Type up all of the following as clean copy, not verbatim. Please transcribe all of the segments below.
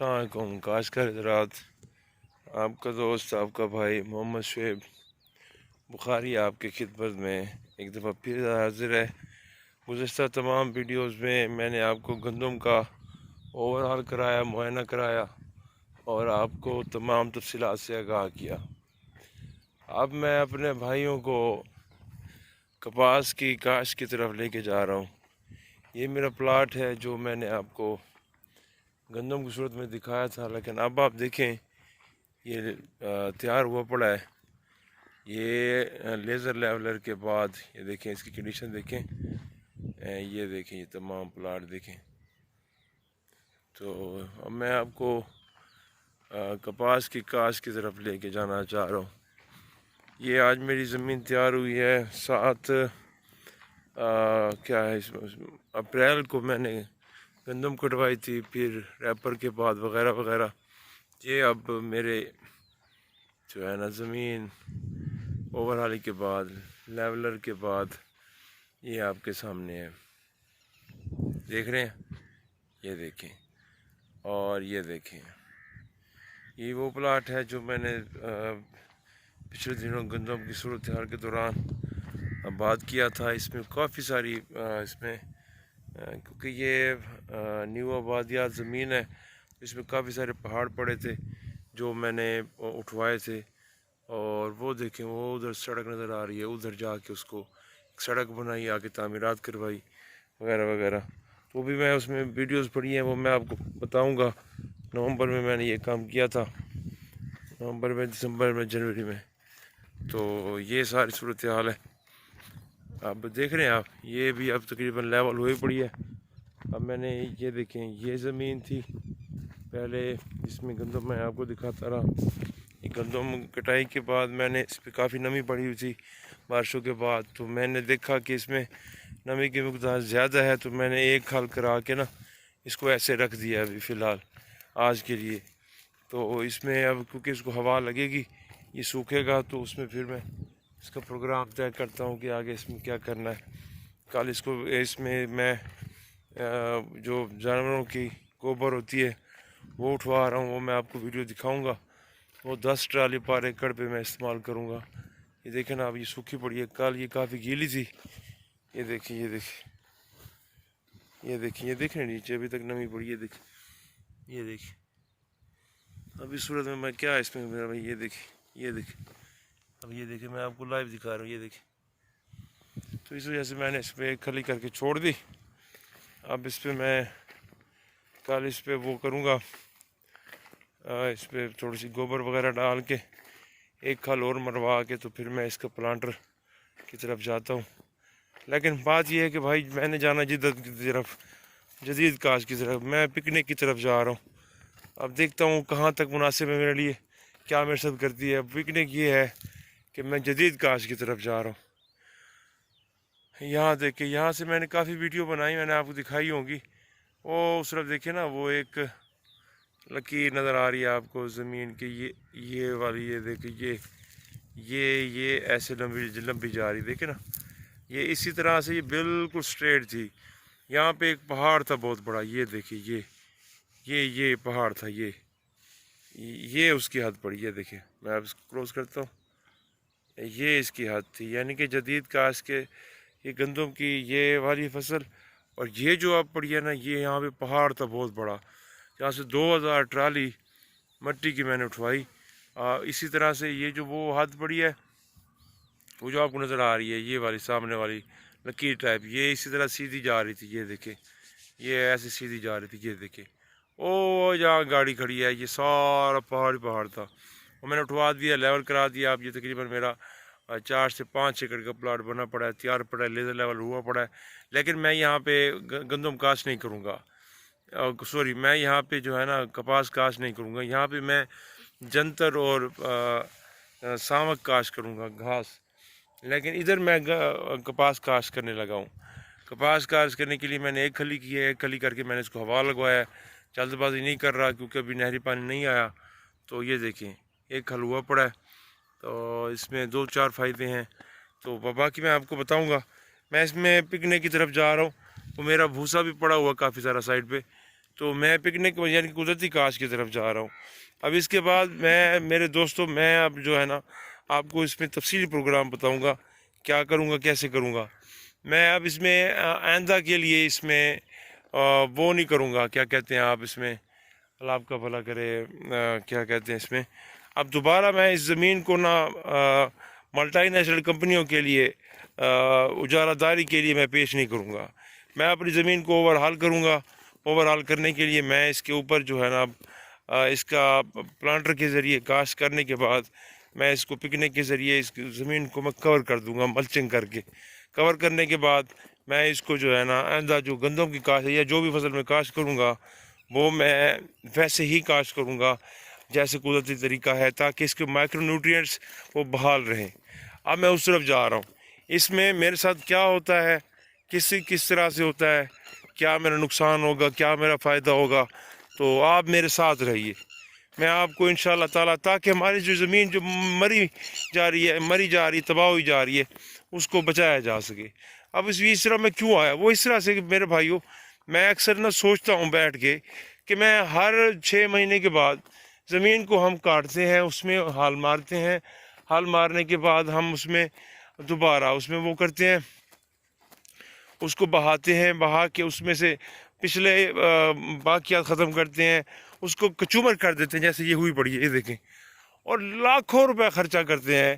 السلام کاش کر حضرات، آپ کا دوست آپ کا بھائی محمد شعیب بخاری آپ کی خدمت میں ایک دفعہ پھر حاضر ہے۔ گزشتہ تمام ویڈیوز میں میں نے آپ کو گندم کا اوور ہال کرایا، معائنہ کرایا اور آپ کو تمام تفصیلات سے آگاہ کیا۔ اب میں اپنے بھائیوں کو کپاس کی کاشت کی طرف لے کے جا رہا ہوں۔ یہ میرا پلاٹ ہے جو میں نے آپ کو گندم کی صورت میں دکھایا تھا، لیکن اب آپ دیکھیں یہ تیار ہوا پڑا ہے۔ یہ لیزر لیولر کے بعد یہ دیکھیں اس کی کنڈیشن دیکھیں، یہ دیکھیں یہ تمام پلاٹ دیکھیں۔ تو اب میں آپ کو کپاس کی کاشت کی طرف لے کے جانا چاہ رہا ہوں۔ یہ آج میری زمین تیار ہوئی ہے 7 اپریل کو میں نے گندم کٹوائی تھی، پھر ریپر کے بعد وغیرہ وغیرہ۔ یہ اب میرے جو ہے نا زمین اوور ہالی کے بعد لیولر کے بعد یہ آپ کے سامنے ہے، دیکھ رہے ہیں، یہ دیکھیں اور یہ دیکھیں۔ یہ وہ پلاٹ ہے جو میں نے پچھلے دنوں گندم کی صورتحال کے دوران آباد کیا تھا۔ اس میں کافی ساری کیونکہ یہ نیو آبادیات زمین ہے، اس میں کافی سارے پہاڑ پڑے تھے جو میں نے اٹھوائے تھے، اور وہ دیکھیں وہ ادھر سڑک نظر آ رہی ہے، ادھر جا کے اس کو ایک سڑک بنائی، آگے تعمیرات کروائی وغیرہ وغیرہ۔ تو بھی میں اس میں ویڈیوز پڑھی ہیں، وہ میں آپ کو بتاؤں گا۔ نومبر میں نے یہ کام کیا تھا، نومبر میں، دسمبر میں، جنوری میں۔ تو یہ ساری صورتحال ہے، اب دیکھ رہے ہیں آپ۔ یہ بھی اب تقریباً لیول ہوئی پڑی ہے۔ اب میں نے یہ دیکھیں یہ زمین تھی پہلے، اس میں گندم میں آپ کو دکھاتا رہا۔ یہ گندم کٹائی کے بعد میں نے اس پہ کافی نمی پڑی ہوئی تھی بارشوں کے بعد، تو میں نے دیکھا کہ اس میں نمی کی مقدار زیادہ ہے، تو میں نے ایک ہل کرا کے نا اس کو ایسے رکھ دیا ابھی فی الحال آج کے لیے۔ تو اس میں اب کیونکہ اس کو ہوا لگے گی، یہ سوکھے گا، تو اس میں پھر میں اس کا پروگرام طے کرتا ہوں کہ آگے اس میں کیا کرنا ہے۔ کل اس میں جو جانوروں کی گوبر ہوتی ہے وہ اٹھوا رہا ہوں، وہ میں آپ کو ویڈیو دکھاؤں گا۔ وہ 10 ٹرالی پر ایکڑ پہ میں استعمال کروں گا۔ یہ دیکھیں نا، اب یہ سوکھی پڑی ہے، کل یہ کافی گیلی تھی۔ یہ دیکھیں یہ دیکھیں یہ دیکھیں یہ دیکھیں نیچے ابھی تک نمی پڑی ہے، دیکھیں یہ دیکھیں۔ اب اس صورت میں کیا اس میں میرا بھائی، یہ دیکھیں یہ دیکھیں، اب یہ دیکھیں میں آپ کو لائیو دکھا رہا ہوں، یہ دیکھیں۔ تو اس وجہ سے میں نے اس پہ ایک کھلی کر کے چھوڑ دی۔ اب اس پہ میں کل اس پہ وہ کروں گا، اس پہ تھوڑی سی گوبر وغیرہ ڈال کے ایک کھل اور مروا کے، تو پھر میں اس کا پلانٹر کی طرف جاتا ہوں۔ لیکن بات یہ ہے کہ بھائی میں نے جانا جدت کی طرف، جدید کاشت کی طرف، میں پکنک کی طرف جا رہا ہوں۔ اب دیکھتا ہوں کہاں تک مناسب ہے میرے لیے، کیا میرے ساتھ کرتی ہے۔ پکنک یہ ہے کہ میں جدید کاشت کی طرف جا رہا ہوں۔ یہاں دیکھیں، یہاں سے میں نے کافی ویڈیو بنائی، میں نے آپ کو دکھائی ہوں گی۔ وہ اس طرف دیکھیں نا، وہ ایک لکیر نظر آ رہی ہے آپ کو زمین کی، یہ والی، یہ دیکھیں یہ ایسے لمبی جا رہی، دیکھیں نا۔ یہ اسی طرح سے یہ بالکل سٹریٹ تھی۔ یہاں پہ ایک پہاڑ تھا بہت بڑا، یہ دیکھیں یہ پہاڑ تھا، یہ اس کی حد پڑی، یہ دیکھیں میں اب اس کو کلوز کرتا ہوں۔ یہ اس کی حد تھی، یعنی کہ جدید کاشت کے یہ گندم کی یہ والی فصل، اور یہ جو اب پڑی ہے نا، یہ یہاں پہ پہاڑ تھا بہت بڑا، جہاں سے 2000 ٹرالی مٹی کی میں نے اٹھوائی۔ اسی طرح سے یہ جو وہ حد پڑی ہے، وہ جو آپ کو نظر آ رہی ہے، یہ والی سامنے والی لکیر ٹائپ، یہ اسی طرح سیدھی جا رہی تھی، یہ دیکھیں یہ ایسے سیدھی جا رہی تھی، یہ دیکھیں۔ او جہاں گاڑی کھڑی ہے، یہ سارا پہاڑ تھا، وہ میں نے اٹھوا دیا، لیول کرا دیا۔ اب یہ تقریباً میرا 4 سے 5 ایکڑ کا پلاٹ بنا پڑا ہے، تیار پڑا ہے، لیزر لیول ہوا پڑا ہے۔ لیکن میں یہاں پہ گندم کاشت نہیں کروں گا، سوری، میں یہاں پہ جو ہے نا کپاس کاشت نہیں کروں گا، یہاں پہ میں جنتر اور سامک کاشت کروں گا، گھاس۔ لیکن ادھر میں کپاس کاشت کرنے لگا ہوں۔ کپاس کاشت کرنے کے لیے میں نے ایک کھلی کی ہے، ایک کھلی کر کے میں نے اس کو ہوا لگوایا ہے، جلد بازی نہیں کر رہا کیونکہ ابھی نہری پانی نہیں آیا۔ تو یہ دیکھیں ایک کھل ہوا پڑا ہے، تو اس میں 2-4 فائدے ہیں، تو باقی میں آپ کو بتاؤں گا۔ میں اس میں پکنک کی طرف جا رہا ہوں، وہ میرا بھوسا بھی پڑا ہوا کافی سارا سائڈ پہ، تو میں پکنک یعنی قدرتی کاشت کی طرف جا رہا ہوں. اب اس کے بعد میں میرے دوستوں میں اب جو ہے نا آپ کو اس میں تفصیلی پروگرام بتاؤں گا کیا کروں گا کیسے کروں گا. میں اب اس میں آئندہ کے لیے اس میں وہ نہیں کروں گا، کیا کہتے ہیں آپ اس میں، اللہ آپ کا بھلا کرے، کیا کہتے ہیں اس میں، اب دوبارہ میں اس زمین کو نہ ملٹی نیشنل کمپنیوں کے لیے اجارہ داری کے لیے میں پیش نہیں کروں گا. میں اپنی زمین کو اوور ہال کروں گا. اوور ہال کرنے کے لیے میں اس کے اوپر جو ہے نا اس کا پلانٹر کے ذریعے کاشت کرنے کے بعد میں اس کو پکنک کے ذریعے اس زمین کو میں کور کر دوں گا، ملچنگ کر کے. کور کرنے کے بعد میں اس کو جو ہے نا آئندہ جو گندم کی کاشت ہے یا جو بھی فصل میں کاشت کروں گا وہ میں ویسے ہی کاشت کروں گا جیسے قدرتی طریقہ ہے، تاکہ اس کے مائکرو نیوٹرینٹس وہ بحال رہیں. اب میں اس طرف جا رہا ہوں. اس میں میرے ساتھ کیا ہوتا ہے، کس طرح سے ہوتا ہے، کیا میرا نقصان ہوگا، کیا میرا فائدہ ہوگا، تو آپ میرے ساتھ رہیے. میں آپ کو انشاءاللہ تعالیٰ تاکہ ہماری جو زمین جو مری جا رہی تباہ ہوئی جا رہی ہے اس کو بچایا جا سکے. اب اس طرح میں کیوں آیا، وہ اس طرح سے کہ میرے بھائیوں میں اکثر نہ سوچتا ہوں بیٹھ کے کہ میں ہر 6 مہینے کے بعد زمین کو ہم کاٹتے ہیں، اس میں ہال مارتے ہیں. ہال مارنے کے بعد ہم اس میں دوبارہ اس میں وہ کرتے ہیں، اس کو بہاتے ہیں، بہا کے اس میں سے پچھلے باقیات ختم کرتے ہیں، اس کو کچومر کر دیتے ہیں جیسے یہ ہوئی پڑی ہے، یہ دیکھیں، اور لاکھوں روپے خرچہ کرتے ہیں.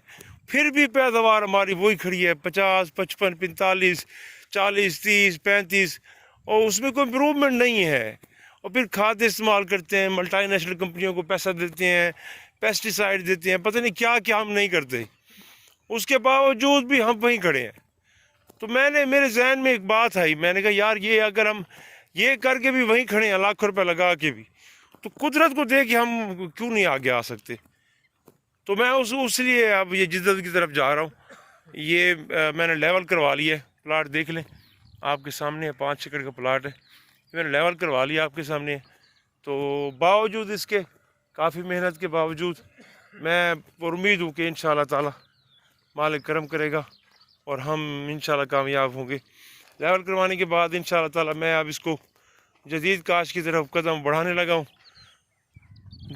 پھر بھی پیداوار ہماری وہی کھڑی ہے 50 55 45 40 30 35، اور اس میں کوئی امپروومنٹ نہیں ہے. اور پھر کھاد استعمال کرتے ہیں، ملٹی نیشنل کمپنیوں کو پیسہ دیتے ہیں، پیسٹی سائڈ دیتے ہیں، پتہ نہیں کیا کیا ہم نہیں کرتے. اس کے باوجود بھی ہم وہیں کھڑے ہیں. تو میرے ذہن میں ایک بات آئی، میں نے کہا یار یہ اگر ہم یہ کر کے بھی وہیں کھڑے ہیں لاکھوں روپے لگا کے بھی، تو قدرت کو دیکھ کے ہم کیوں نہیں آگے آ سکتے. تو میں اس لیے اب یہ جدت کی طرف جا رہا ہوں. یہ میں نے لیول کروا لی ہے، پلاٹ دیکھ لیں آپ کے سامنے ہے، 5 ایکڑ کا پلاٹ ہے، میں نے لیول کروا لیا آپ کے سامنے. تو باوجود اس کے کافی محنت کے باوجود میں پر امید ہوں کہ انشاءاللہ تعالی مالک کرم کرے گا اور ہم انشاءاللہ کامیاب ہوں گے. لیول کروانے کے بعد انشاءاللہ تعالی میں اب اس کو جدید کاشت کی طرف قدم بڑھانے لگا ہوں.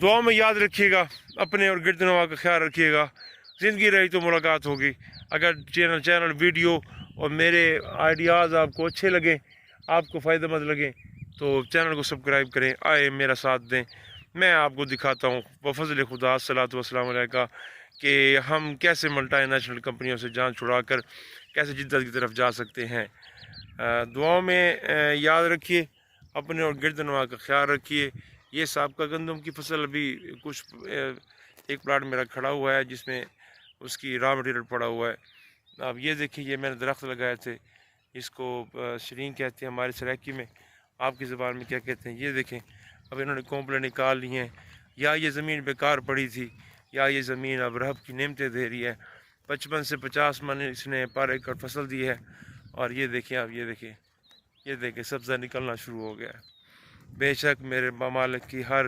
دعا میں یاد رکھیے گا، اپنے اور گرد نواح کا خیال رکھیے گا. زندگی رہی تو ملاقات ہوگی. اگر چینل ویڈیو اور میرے آئیڈیاز آپ کو اچھے لگیں، آپ کو فائدہ مند لگیں، تو چینل کو سبسکرائب کریں، آئے میرا ساتھ دیں. میں آپ کو دکھاتا ہوں بفضل خدا صلاۃ والسلام علیہ کہ ہم کیسے ملٹی نیشنل کمپنیوں سے جان چھڑا کر کیسے جدت کی طرف جا سکتے ہیں. دعاؤں میں یاد رکھیے، اپنے اور گرد نواح کا خیال رکھیے. یہ سابقہ گندم کی فصل ابھی کچھ ایک پلاٹ میرا کھڑا ہوا ہے جس میں اس کی را مٹیریل پڑا ہوا ہے. اب یہ دیکھیں، یہ میں نے درخت لگائے تھے، اس کو شرین کہتے ہیں ہمارے سرائکی میں، آپ کی زبان میں کیا کہتے ہیں. یہ دیکھیں اب انہوں نے کومپلیں نکال لی ہیں. یا یہ زمین بیکار پڑی تھی یا یہ زمین اب رب کی نعمتیں دے رہی ہے. 55 سے 50 من اس نے پر ایکڑ فصل دی ہے. اور یہ دیکھیں، اب یہ دیکھیں سبزہ نکلنا شروع ہو گیا ہے. بے شک میرے ممالک کی ہر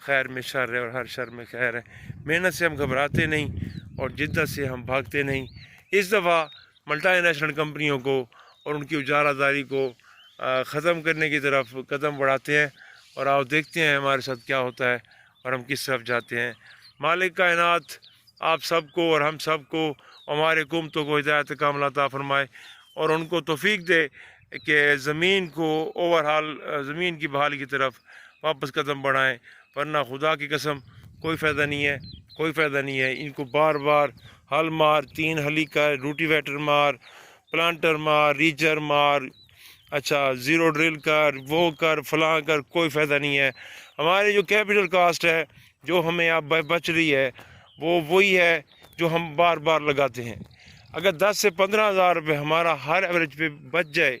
خیر میں شر ہے اور ہر شر میں خیر ہے. محنت سے ہم گھبراتے نہیں اور جدت سے ہم بھاگتے نہیں. اس دفعہ ملٹی نیشنل کمپنیوں کو اور ان کی اجارہ داری کو ختم کرنے کی طرف قدم بڑھاتے ہیں، اور آپ دیکھتے ہیں ہمارے ساتھ کیا ہوتا ہے اور ہم کس طرف جاتے ہیں. مالک کائنات آپ سب کو اور ہم سب کو، ہمارے حکومتوں کو ہدایت کاملہ عطا فرمائے اور ان کو توفیق دے کہ زمین کو زمین کی بحالی کی طرف واپس قدم بڑھائیں. ورنہ خدا کی قسم کوئی فائدہ نہیں ہے. ان کو بار بار ہل مار، 3 ہلی کر، روٹی ویٹر مار، پلانٹر مار، ریچر مار، اچھا زیرو ڈرل کر، وہ کر، فلاں کر، کوئی فائدہ نہیں ہے. ہمارے جو کیپٹل کاسٹ ہے جو ہمیں اب بچ رہی ہے وہ وہی ہے جو ہم بار بار لگاتے ہیں. اگر 10 سے 15 ہزار روپے ہمارا ہر ایوریج پہ بچ جائے،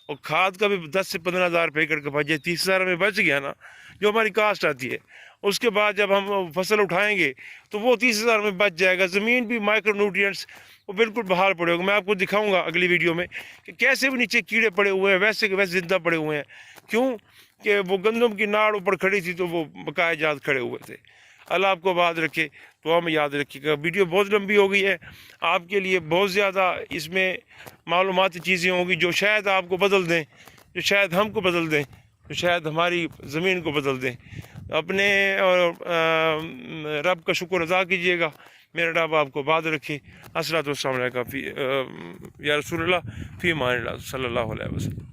اور کھاد کا بھی 10 سے 15 ہزار روپے ایکڑ کا بچ جائے، 30 ہزار میں بچ گیا نا جو ہماری کاسٹ آتی ہے. اس کے بعد جب ہم فصل اٹھائیں گے تو وہ 30 ہزار میں بچ جائے گا. زمین بھی مائکرو نیوٹرینٹس وہ بالکل بحال پڑے ہوگا. میں آپ کو دکھاؤں گا اگلی ویڈیو میں کہ کیسے بھی نیچے کیڑے پڑے ہوئے ہیں، ویسے کے ویسے زندہ پڑے ہوئے ہیں. کیوں کہ وہ گندم کی ناڑ اوپر کھڑی تھی تو وہ بقایا جات کھڑے ہوئے تھے. اللہ آپ کو بات رکھے، تو ہمیں یاد رکھیے گا. ویڈیو بہت لمبی ہو گئی ہے، آپ کے لیے بہت زیادہ اس میں معلوماتی چیزیں ہوں گی جو شاید آپ کو بدل دیں، جو شاید ہم کو بدل دیں. تو شاید ہماری زمین کو بدل دیں. اپنے اور رب کا شکر ادا کیجیے گا. میرا رب آپ کو بات رکھے. الصلوۃ والسلام علیکم یا رسول اللہ فی امان اللہ صلی اللہ علیہ وسلم.